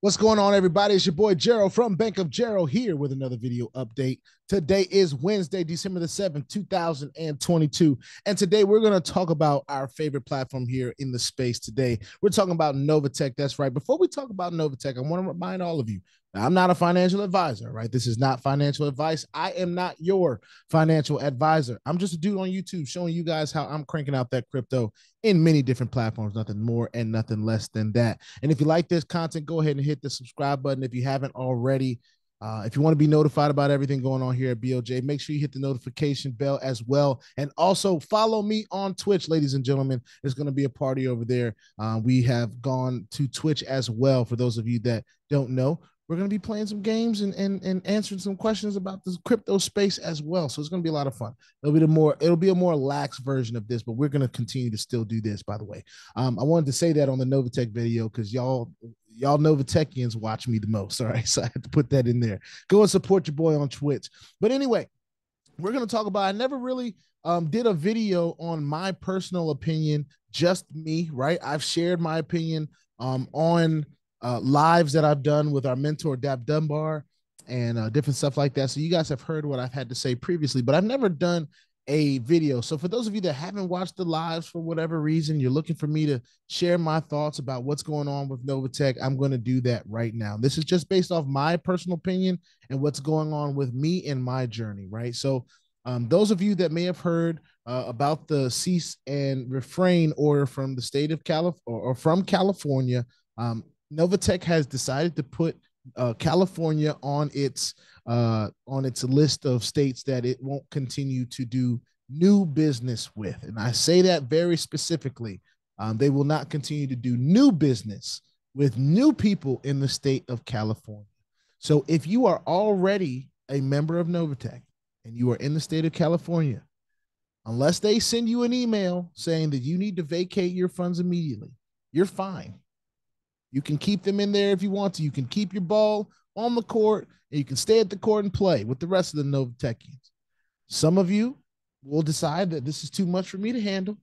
What's going on, everybody? It's your boy Gerald from Bank of Gerald here with another video update. Today is Wednesday, December the 7th, 2022. And today we're going to talk about our favorite platform here in the space today. We're talking about Novatech. That's right. Before we talk about Novatech, I want to remind all of you, I'm not a financial advisor, right? This is not financial advice. I am not your financial advisor. I'm just a dude on YouTube showing you guys how I'm cranking out that crypto in many different platforms, nothing more and nothing less than that. And if you like this content, go ahead and hit the subscribe button if you haven't already. If you want to be notified about everything going on here at BOJ, make sure you hit the notification bell as well. And also follow me on Twitch, ladies and gentlemen. There's going to be a party over there. We have gone to Twitch as well. For those of you that don't know, we're going to be playing some games and answering some questions about this crypto space as well. So it's going to be a lot of fun. It'll be a more lax version of this, but we're going to continue to still do this, by the way. I wanted to say that on the Novatech video because y'all Novatechians watch me the most. All right. So I had to put that in there. Go and support your boy on Twitch. But anyway, we're going to talk about, I never really did a video on my personal opinion, just me, right? I've shared my opinion on lives that I've done with our mentor, Dap Dunbar, and different stuff like that. So you guys have heard what I've had to say previously, but I've never done a video. So for those of you that haven't watched the lives for whatever reason, you're looking for me to share my thoughts about what's going on with Novatech, I'm going to do that right now. This is just based off my personal opinion and what's going on with me in my journey, right? So those of you that may have heard about the cease and refrain order from the state of California or from California, Novatech has decided to put California on its list of states that it won't continue to do new business with, and I say that very specifically. They will not continue to do new business with new people in the state of California. So if you are already a member of Novatech and you are in the state of California, unless they send you an email saying that you need to vacate your funds immediately, you're fine. You can keep them in there if you want to. You can keep your ball on the court and you can stay at the court and play with the rest of the Novatechians. Some of you will decide that this is too much for me to handle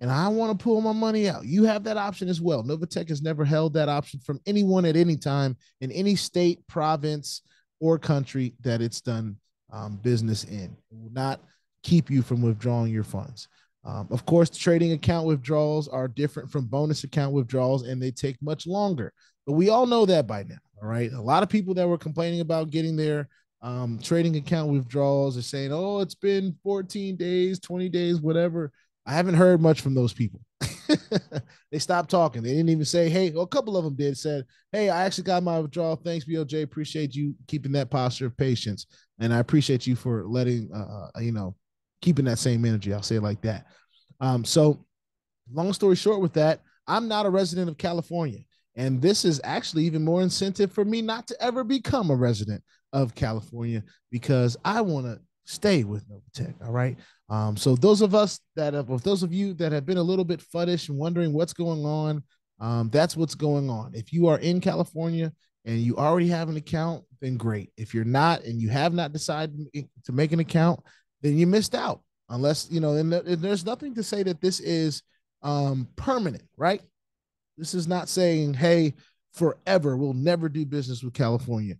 and I want to pull my money out. You have that option as well. Novatech has never held that option from anyone at any time in any state, province, or country that it's done business in. It will not keep you from withdrawing your funds. Of course, trading account withdrawals are different from bonus account withdrawals and they take much longer. But we all know that by now. All right. A lot of people that were complaining about getting their trading account withdrawals are saying, oh, it's been 14 days, 20 days, whatever. I haven't heard much from those people. They stopped talking. They didn't even say, hey, well, a couple of them did, said, hey, I actually got my withdrawal. Thanks, BOJ. Appreciate you keeping that posture of patience. And I appreciate you for letting, keeping that same energy. I'll say it like that. So long story short with that, I'm not a resident of California. And this is actually even more incentive for me not to ever become a resident of California because I want to stay with Novatech. All right. So those of you that have been a little bit fuddish and wondering what's going on, that's what's going on. If you are in California and you already have an account, then great. If you're not and you have not decided to make an account, then you missed out. Unless, and there's nothing to say that this is permanent, right? This is not saying, hey, forever, we'll never do business with California.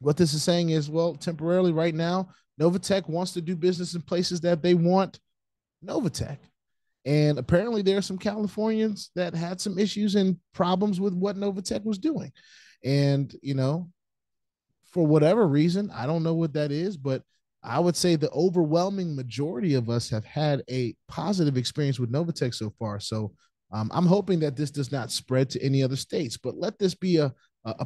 What this is saying is, well, temporarily right now, Novatech wants to do business in places that they want Novatech. And apparently there are some Californians that had some issues and problems with what Novatech was doing. And, for whatever reason, I don't know what that is, but I would say the overwhelming majority of us have had a positive experience with Novatech so far. So I'm hoping that this does not spread to any other states, but let this be a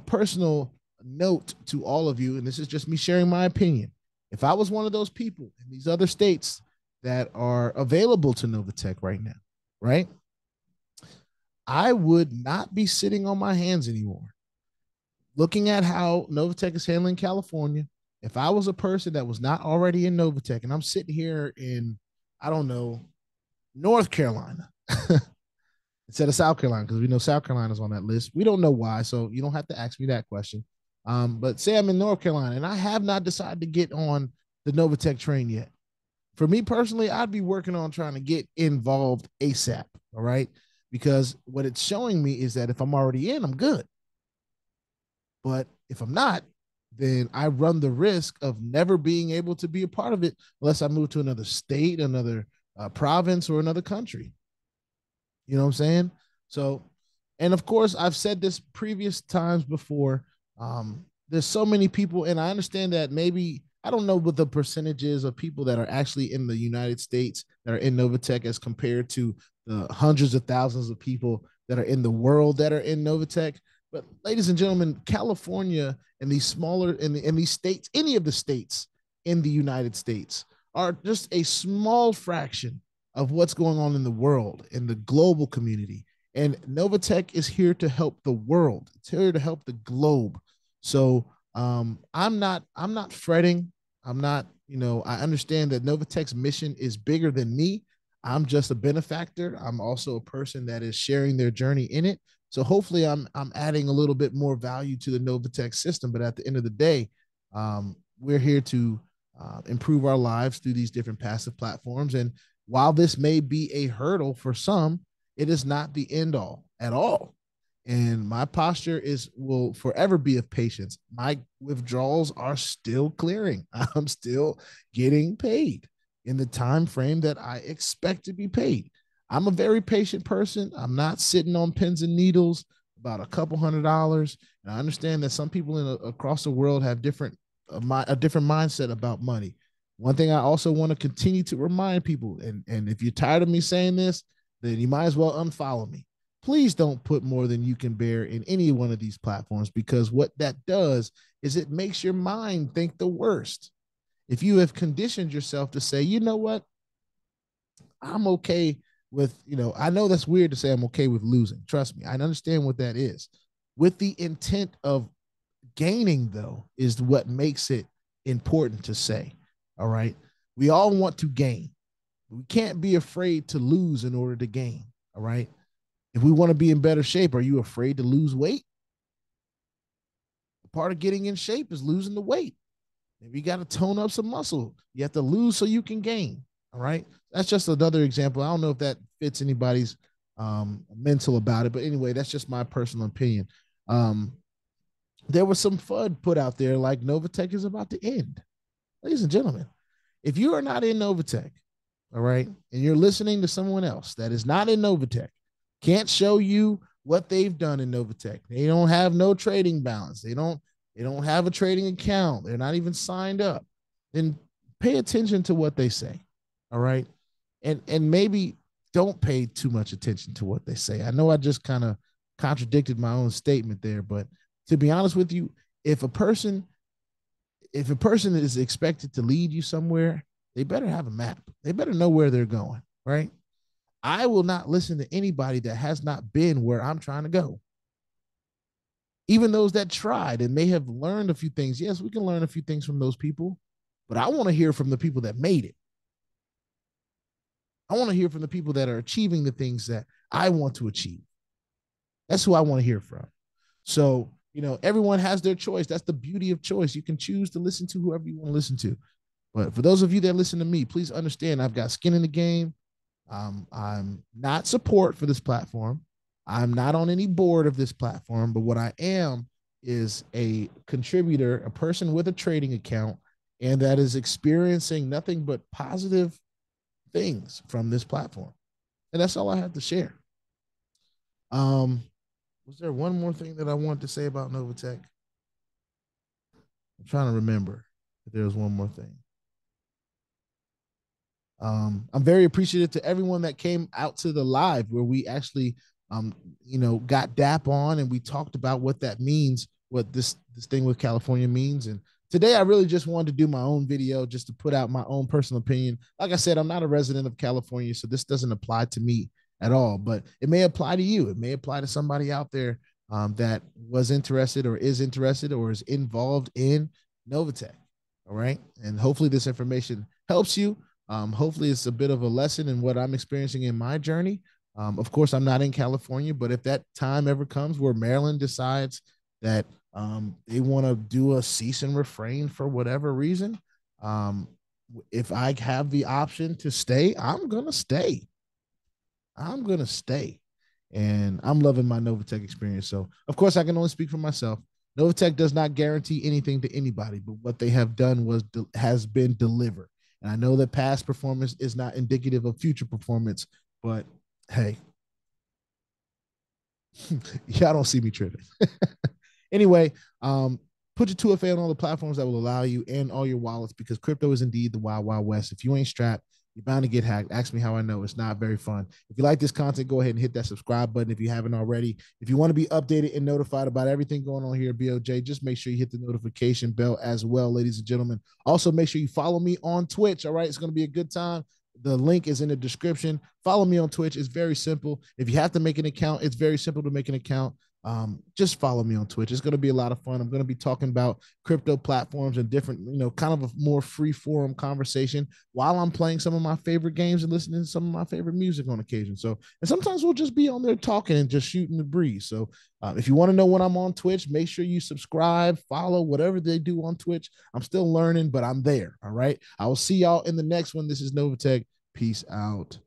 personal note to all of you. And this is just me sharing my opinion. If I was one of those people in these other states that are available to Novatech right now, right, I would not be sitting on my hands anymore. Looking at how Novatech is handling California, if I was a person that was not already in Novatech and I'm sitting here in, I don't know, North Carolina instead of South Carolina, because we know South Carolina is on that list. We don't know why, so you don't have to ask me that question. But say I'm in North Carolina and I have not decided to get on the Novatech train yet. For me personally, I'd be working on trying to get involved ASAP. All right. Because what it's showing me is that if I'm already in, I'm good. But if I'm not, then I run the risk of never being able to be a part of it unless I move to another state, another province, or another country. You know what I'm saying? So, and of course, I've said this previous times before. There's so many people, and I understand that maybe I don't know what the percentages of people that are actually in the United States that are in Novatech as compared to the hundreds of thousands of people that are in the world that are in Novatech. But ladies and gentlemen, California and these smaller in these states, any of the states in the United States are just a small fraction of what's going on in the world, in the global community. And Novatech is here to help the world. It's here to help the globe. So I'm not fretting. I'm not, I understand that Novatech's mission is bigger than me. I'm just a benefactor. I'm also a person that is sharing their journey in it. So hopefully I'm adding a little bit more value to the Novatech system. But at the end of the day, we're here to improve our lives through these different passive platforms. And while this may be a hurdle for some, it is not the end all at all. And my posture will forever be of patience. My withdrawals are still clearing. I'm still getting paid in the time frame that I expect to be paid. I'm a very patient person. I'm not sitting on pins and needles about a couple $100s. And I understand that some people across the world have a different mindset about money. One thing I also want to continue to remind people, and if you're tired of me saying this, then you might as well unfollow me. Please don't put more than you can bear in any one of these platforms, because what that does is it makes your mind think the worst. If you have conditioned yourself to say, you know what, I'm okay with, I know that's weird to say I'm okay with losing. Trust me, I understand what that is. With the intent of gaining, though, is what makes it important to say. All right. We all want to gain. We can't be afraid to lose in order to gain. All right. If we want to be in better shape, are you afraid to lose weight? Part of getting in shape is losing the weight. Maybe you got to tone up some muscle. You have to lose so you can gain. All right. That's just another example. I don't know if that fits anybody's mental about it, but anyway, that's just my personal opinion. There was some FUD put out there like Novatech is about to end. Ladies and gentlemen, if you are not in Novatech, all right, and you're listening to someone else that is not in Novatech, can't show you what they've done in Novatech. They don't have no trading balance. They don't have a trading account. They're not even signed up. Then pay attention to what they say. All right. And maybe don't pay too much attention to what they say. I know I just kind of contradicted my own statement there, but to be honest with you, if a person is expected to lead you somewhere, they better have a map. They better know where they're going, right? I will not listen to anybody that has not been where I'm trying to go. Even those that tried and may have learned a few things. Yes, we can learn a few things from those people, but I want to hear from the people that made it. I want to hear from the people that are achieving the things that I want to achieve. That's who I want to hear from. So, everyone has their choice. That's the beauty of choice. You can choose to listen to whoever you want to listen to. But for those of you that listen to me, please understand I've got skin in the game. I'm not support for this platform. I'm not on any board of this platform, but what I am is a contributor, a person with a trading account, and that is experiencing nothing but positive things from this platform. And that's all I have to share. Was there one more thing that I wanted to say about Novatech? I'm trying to remember if there was one more thing. I'm very appreciative to everyone that came out to the live where we actually, got DAP on and we talked about what that means, what this thing with California means. And today I really just wanted to do my own video just to put out my own personal opinion. Like I said, I'm not a resident of California, so this doesn't apply to me at all, but it may apply to you. It may apply to somebody out there that was interested or is interested or is involved in Novatech. All right. And hopefully this information helps you. Hopefully it's a bit of a lesson in what I'm experiencing in my journey. Of course, I'm not in California, but if that time ever comes where Maryland decides that they want to do a cease and refrain for whatever reason, if I have the option to stay, I'm going to stay. I'm going to stay. And I'm loving my Novatech experience. So, of course, I can only speak for myself. Novatech does not guarantee anything to anybody, but what they have done has been delivered. And I know that past performance is not indicative of future performance, but hey, y'all don't see me tripping. Anyway, put your 2FA on all the platforms that will allow you and all your wallets, because crypto is indeed the wild, wild west. If you ain't strapped, you're bound to get hacked. Ask me how I know. It's not very fun. If you like this content, go ahead and hit that subscribe button if you haven't already. If you want to be updated and notified about everything going on here at BOJ, just make sure you hit the notification bell as well, ladies and gentlemen. Also, make sure you follow me on Twitch. All right, it's going to be a good time. The link is in the description. Follow me on Twitch. It's very simple. If you have to make an account, it's very simple to make an account. Just follow me on Twitch. It's going to be a lot of fun. I'm going to be talking about crypto platforms and different, kind of a more free form conversation while I'm playing some of my favorite games and listening to some of my favorite music on occasion. So, and sometimes we'll just be on there talking and just shooting the breeze. So, if you want to know when I'm on Twitch, make sure you subscribe, follow, whatever they do on Twitch. I'm still learning, but I'm there. All right. I will see y'all in the next one. This is Novatech. Peace out.